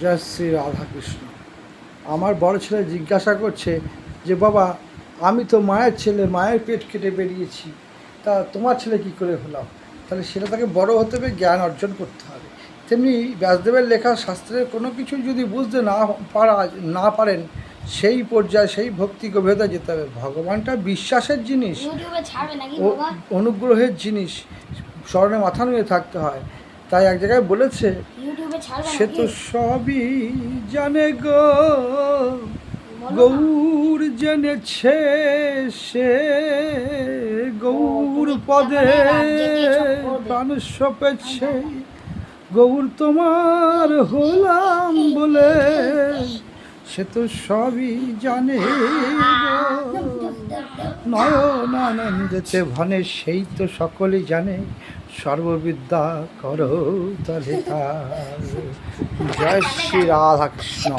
জয় শ্রী রাধাকৃষ্ণ। আমার বড় ছেলে জিজ্ঞাসা করছে যে বাবা, আমি তো মায়ের ছেলে, মায়ের পেট কেটে বেরিয়েছি, তা তোমার ছেলে কি করে হলাম? তাহলে সেটা তাকে বড় হতে হবে, জ্ঞান অর্জন করতে হবে। তেমনি ব্যাসদেবের লেখা শাস্ত্রের কোনো কিছু যদি বুঝতে না পারেন, সেই পর্যায়ে সেই ভক্তি গভীরতা যেতে হবে। ভগবানটা বিশ্বাসের জিনিস, অনুগ্রহের জিনিস, স্মরণে মাথা নুয়ে থাকতে হয়। তাই এক জায়গায় বলেছে, সে তো সবই জানে গো, গৌর জেনেছে সে, গৌর পদে প্রাণ সপেছে, গৌর তোমার হলাম বলে, সে তো সবই জানে গো, নয়ন আনন্দেতে ভনে, সেই তো সকলেই জানে, সর্ববিদ্যা করো তলে তার। জয় শ্রী রাধাকৃষ্ণ।